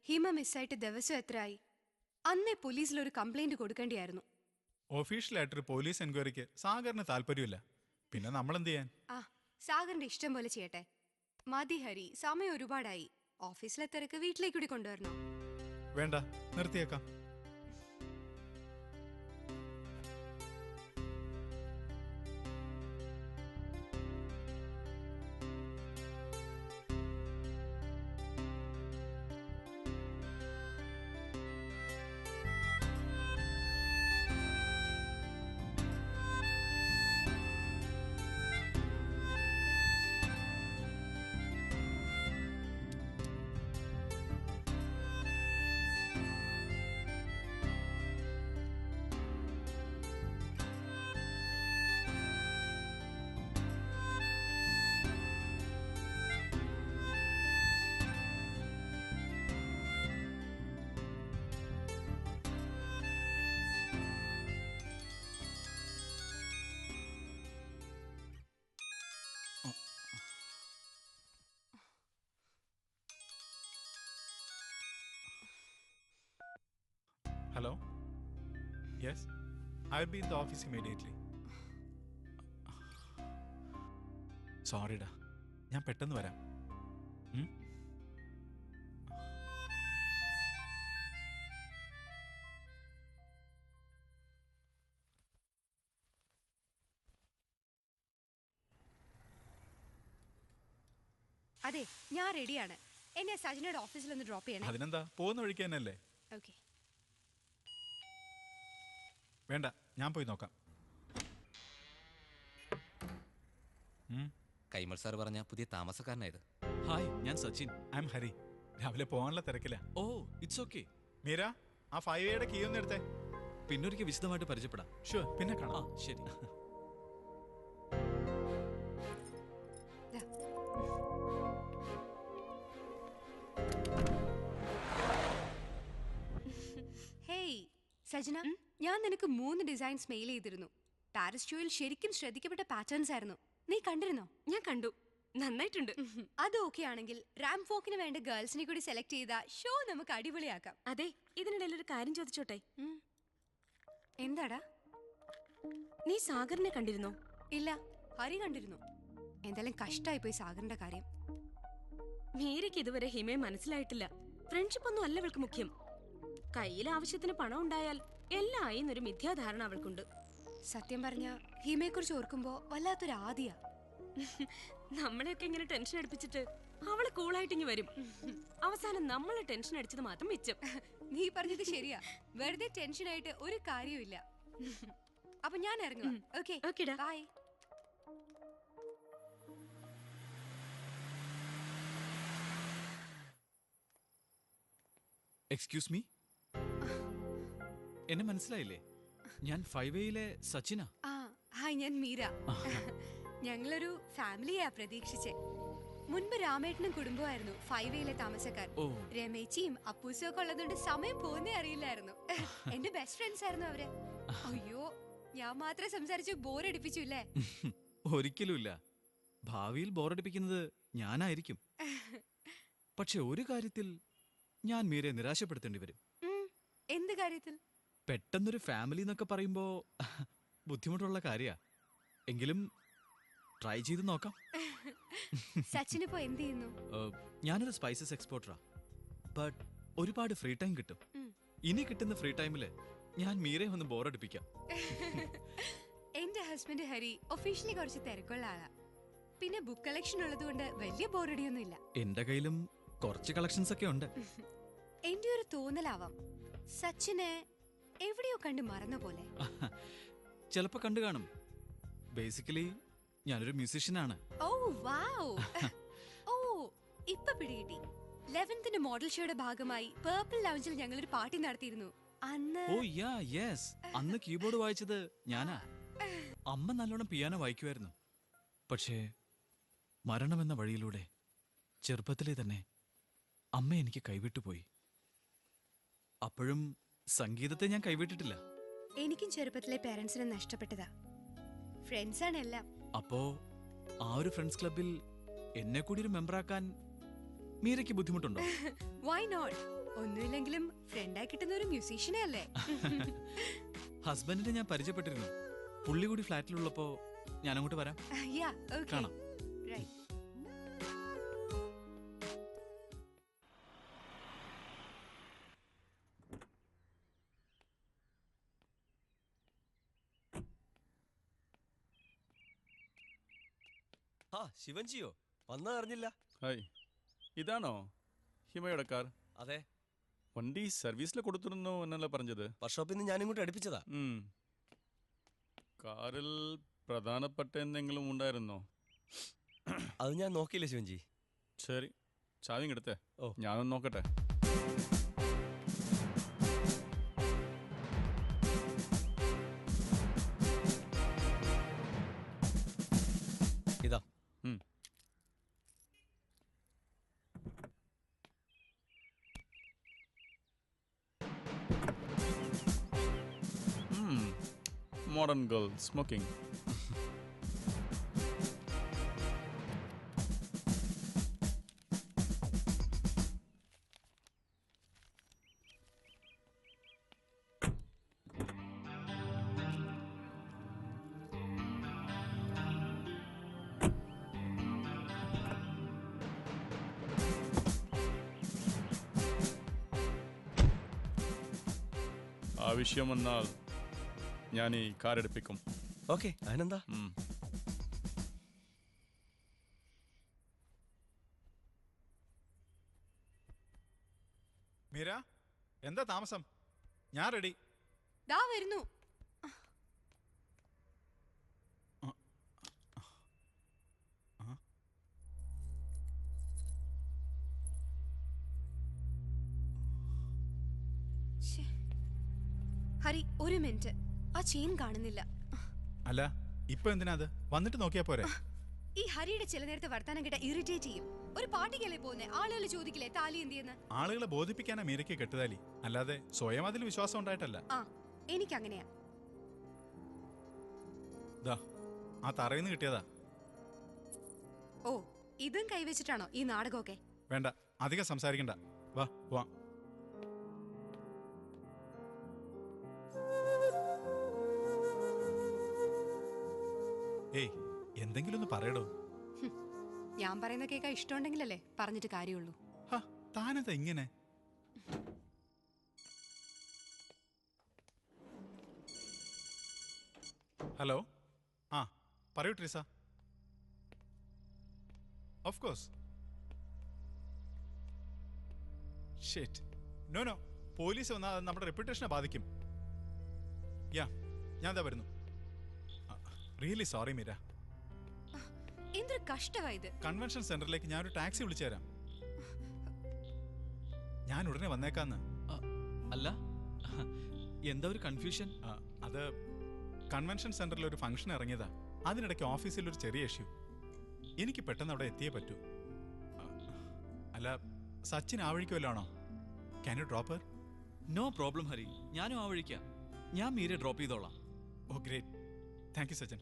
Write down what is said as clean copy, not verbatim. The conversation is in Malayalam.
ഹിമ മിസ്സായിട്ട് ദിവസം എത്രയായി? അന്നേ പോലീസിൽ ഒരു കംപ്ലൈന്റ് കൊടുക്കേണ്ടിയായിരുന്നു. ഒഫീഷ്യലായിട്ടൊരു പോലീസ് എൻക്വയറിക്ക് സാഗറിന് താല്പര്യമില്ല. പിന്നെ നമ്മൾ എന്ത് ചെയ്യാൻ? ആ, സാഗറിന്റെ ഇഷ്ടം പോലെ ചെയ്യട്ടെ. മതി ഹരി, സമയം ഒരുപാടായി. ഓഫീസിലെ തിരക്ക് വീട്ടിലേക്ക് കൂടി കൊണ്ടുവരണോ? വേണ്ട, നിർത്തിയേക്കാം. Hello, yes, I will be in the office immediately. സോറിടാ, ഞാൻ പെട്ടെന്ന് വരാം. അതെ, ഞാൻ റെഡിയാണ്. എന്നെ സജനയുടെ ഓഫീസിൽ ഒന്ന് ഡ്രോപ്പ് ചെയ്യണം. അതിനെന്താ, പോകുന്ന വഴിക്ക് തന്നെയല്ലേ? ഓക്കെ. വേണ്ട, ഞാൻ പോയി നോക്കാം. കൈമൾ സാർ പറഞ്ഞ പുതിയ താമസക്കാരനായത്. ഹായ്, ഞാൻ സച്ചിൻ. I M Hari. രാവിലെ പോകാനുള്ള തിരക്കില്ല. ഓ, ഇറ്റ്സ് ഓക്കെ. മീര, ആ 5A കീ ഒന്ന് എടുത്തേ. പിന്നൊരിക്കൽ വിശദമായിട്ട് പരിചയപ്പെടാം. ഷുവർ, പിന്നെ കാണാം. ആ, ശരി. ഹേയ് സജന, ഞാൻ നിനക്ക് 3 ഡിസൈൻസ് മെയിൽ ചെയ്തിരുന്നു. പാരിസ് ഷോയിൽ ശരിക്കും ശ്രദ്ധിക്കപ്പെട്ട പാറ്റേൺസ് ആയിരുന്നു. നീ കണ്ടിരുന്നോ? ഞാൻ കണ്ടു, നന്നായിട്ടുണ്ട്. അത് ഓക്കെ ആണെങ്കിൽ റാംപ് വോക്കിന് വേണ്ട ഗേൾസിനെ കൂടി സെലക്ട് ചെയ്ത ഷോ നമുക്ക് അടിപൊളിയാക്കാം. അതെ, ഇതിനിടയിൽ ഒരു കാര്യം ചോദിച്ചോട്ടെ? എന്താടാ? നീ സാഗറിനെ കണ്ടിരുന്നോ? ഇല്ല, ഹരി കണ്ടിരുന്നു. എന്തായാലും കഷ്ടായി പോയി സാഗറിന്റെ കാര്യം. മീരയ്ക്ക് ഇതുവരെ ഹിമയെ മനസ്സിലായിട്ടില്ല. ഫ്രണ്ട്ഷിപ്പ് ഒന്നും അല്ല അവൾക്ക് മുഖ്യം. കയ്യിൽ ആവശ്യത്തിന് പണം ഉണ്ടായാൽ എല്ലാം ആയി എന്നൊരു മിഥ്യാധാരണ അവൾക്കുണ്ട്. സത്യം പറഞ്ഞ ഹിമയെ കുറിച്ച് ഓർക്കുമ്പോ വല്ലാത്തൊരു ആദിയാ. നമ്മളെയൊക്കെ ഇങ്ങനെ ടെൻഷൻ അടിപ്പിച്ചിട്ട് അവള് കൂളായിട്ട് ഇങ്ങ് വരും. അവസാനം നമ്മളെ ടെൻഷൻ അടിച്ചത് മാത്രം മിച്ചം. നീ പറഞ്ഞത് ശരിയാ. വെറുതെ ടെൻഷനായിട്ട് ഒരു കാര്യമില്ല. അപ്പൊ ഞാൻ ഇറങ്ങുക. ഓക്കെ, ഓക്കെടാ. ബൈ. എക്സ്ക്യൂസ് മീ, എന്നെ മനസ്സിലായില്ലേ? ഞാൻ 5Aയിലെ സച്ചിനാ. ആ, ഹായ്, ഞാൻ മീര. ഞങ്ങളൊരു ഫാമിലിയാ പ്രതീക്ഷിച്ചേ. മുൻപ് രാമേട്ടനും കുടുംബമായിരുന്നു 5Aയിലെ താമസക്കാർ. ഓ. രമേച്ചിയും അപ്പൂസും ഒക്കെ ഉള്ളതുകൊണ്ട് സമയം പോകുന്നേ അറിയില്ലായിരുന്നു. എന്റെ ബെസ്റ്റ് ഫ്രണ്ട്സ് ആയിരുന്നു അവര്. അയ്യോ, ഞാൻ മാത്രം സംസാരിച്ച് ബോറടിപ്പിച്ചു അല്ലേ? ഒരിക്കലുമില്ല. ഭാവിയിൽ ബോറടിപ്പിക്കുന്നത് ഞാനായിരിക്കും. പക്ഷെ ഒരു കാര്യത്തിൽ ഞാൻ മീരയെ നിരാശപ്പെടുത്തേണ്ടി വരും. എന്ത് കാര്യത്തിൽ? പെട്ടെന്നൊരു ഫാമിലി എന്നൊക്കെ പറയുമ്പോ ബുദ്ധിമുട്ടുള്ള കാര്യാ. എങ്കിലും ട്രൈ ചെയ്ത് നോക്കാം. സച്ചിനിപ്പോ എന്ത് ചെയ്യുന്നു? ഞാനൊരു സ്പൈസസ് എക്സ്പോർട്ടറാ. ബട്ട് ഒരുപാട് ഫ്രീ ടൈം കിട്ടും. ഇനി കിട്ടുന്ന ഫ്രീ ടൈമില് ഞാൻ മീരയെ ഒന്ന് ബോറടിപ്പിക്കാം. എന്റെ ഹസ്ബൻഡ് ഹരി ഒഫീഷ്യലി കുറച്ച് തിരക്കുള്ള ആളാ. പിന്നെ ബുക്ക് കളക്ഷൻ ഉള്ളതുകൊണ്ട് വലിയ ബോറടിയൊന്നും ഇല്ല. എന്റെ കയ്യിലും കുറച്ച് കളക്ഷൻസ് ഒക്കെ ഉണ്ട്. എന്റെ ഒരു തോന്നലാവാം, സച്ചിനെ എവിടെയോ കണ്ട് മറന്ന പോലെ. ചിലപ്പോ കണ്ടു കാണും. ബേസിക്കലി ഞാനൊരു മ്യൂസീഷ്യനാണ്. ഓ വാവ്. ഓ, ഇപ്പൊ പിടികിട്ടി. 11th മോഡൽ ഷോയുടെ ഭാഗമായി പേർപ്പിൾ ലൗഞ്ചിൽ ഞങ്ങളൊരു പാർട്ടി നടത്തിയിരുന്നു. അന്ന് ഓ യാ യെസ്, അന്ന് കീബോർഡ് വായിച്ചത് ഞാനാ. അമ്മ നല്ലോണം പിയാനോ വായിക്കുമായിരുന്നു. പക്ഷേ മരണമെന്ന വഴിയിലൂടെ ചെറുപ്പത്തിലെ തന്നെ അമ്മ എനിക്ക് കൈവിട്ടുപോയി. അപ്പോഴും സംഗീതത്തെ ഞാൻ കൈവിട്ടിട്ടില്ല. എനിക്കും ചെറുപ്പത്തിലെ പേരൻസിനെ നഷ്ടപ്പെട്ടതാ. ഫ്രണ്ട്സാണ് എല്ലാം. അപ്പോ ആ ഒരു ഫ്രണ്ട്സ് ക്ലബിൽ എന്നെ കൂടി ഒരു മെമ്പറാക്കാൻ മീരയ്ക്ക് ബുദ്ധിമുട്ടുണ്ടോ? Why not? ഒന്നുമില്ലെങ്കിലും ഫ്രണ്ടായി കിട്ടുന്ന ഒരു മ്യൂസീഷ്യനെ അല്ലേ? ഹസ്ബൻഡിനെ ഞാൻ പരിചയപ്പെട്ടിരുന്നു. പുള്ളി കൂടി ഫ്ലാറ്റിലുള്ളപ്പോ ഞാൻ അങ്ങോട്ട് വരാം. Yeah, okay. കാണാം. Right. ആ ശിവൻജിയോ വന്നാ അറിഞ്ഞില്ല. ഹായ്, ഇതാണോ ഹിമയുടെ കാർ? അതെ, വണ്ടി സർവീസിൽ കൊടുത്തിരുന്നു എന്നല്ല പറഞ്ഞത്. വർക്ക്ഷോപ്പിൽ നിന്ന് ഞാൻ ഇങ്ങോട്ട് അടുപ്പിച്ചതാ. കാറിൽ പ്രധാനപ്പെട്ട എന്തെങ്കിലും ഉണ്ടായിരുന്നോ? അത് ഞാൻ നോക്കിയില്ല ശിവൻജി. ശരി, ചാവിയും എടുത്തേ. ഓ. ഞാനൊന്ന് നോക്കട്ടെ. ഇതാ. Modern girl smoking. ആവശ്യം വന്നാൽ ഞാൻ ഈ കാർ എടുപ്പിക്കും. ഓക്കെ, അതിനെന്താ. മീര, എന്താ താമസം? ഞാൻ റെഡി. ദാ വരുന്നു. ശ്ശേ. ഹരി, ഒരു മിനിറ്റ്. ആ ചെയിൻ കാണുന്നില്ല. അല്ല, ഇപ്പൊ എന്തിനാ അത്? വന്നിട്ട് നോക്കിയാ പോരെ? ഈ ഹരിയുടെ ചില നേരത്തെ വർത്താനം കേട്ട ഇറിറ്റേറ്റ് ചെയ്യും. ഒരു പാർട്ടിക്കല്ലേ പോകുന്നേ, ആളുകൾ ചോദിക്കില്ലേ താലി എന്തിയെന്ന്? ആളുകളെ ബോധിപ്പിക്കാനാ മീരയ്ക്ക് കെട്ടുതാലി, അല്ലാതെ സ്വയം അതിൽ വിശ്വാസം ഉണ്ടായിട്ടല്ല. ആ, എനിക്കങ്ങനെയാ. ദാ, ആ തറയിന്ന് കിട്ടിയതാ. ഓ, ഇതും കൈവച്ചിട്ടാണോ ഈ നാടകമൊക്കെ? വേണ്ട, അധികം സംസാരിക്കണ്ട. വാ പോവാം. ഏയ്, എന്തെങ്കിലും ഒന്ന് പറയടോ. ഞാൻ പറയുന്ന കേൾക്കാൻ ഇഷ്ടമുണ്ടെങ്കിലല്ലേ പറഞ്ഞിട്ട് കാര്യമുള്ളൂ. ഹാ, താനെന്താ ഇങ്ങനെ? ഹലോ, ആ പറയൂ Treesa. Of course. Shit, no no, police വന്നാൽ അത് നമ്മുടെ റെപ്യൂട്ടേഷനെ ബാധിക്കും. യാ, ഞാൻ എന്താ വരുന്നു. Really sorry Meera. എന്തൊരു കഷ്ടമായത്. കൺവെൻഷൻ സെന്ററിലേക്ക് ഞാനൊരു ടാക്സി വിളിച്ചു തരാം. ഞാൻ ഉടനെ വന്നേക്കാന്ന്. അല്ല, എന്താ ഒരു കൺഫ്യൂഷൻ? അത് കൺവെൻഷൻ സെന്ററിൽ ഒരു ഫംഗ്ഷൻ ഇറങ്ങിയതാ. അതിനിടയ്ക്ക് ഓഫീസിൽ ഒരു ചെറിയ ഇഷ്യൂ. എനിക്ക് പെട്ടെന്ന് അവിടെ എത്തിയേ പറ്റൂ. അല്ല, സച്ചിൻ ആ വഴിക്കുമല്ലാണോ? Can you drop? No problem Hari, ഞാനും ആ വഴിക്കാം. ഞാൻ മീരെ ഡ്രോപ്പ് ചെയ്തോളാം. Oh great, thank you Sachin.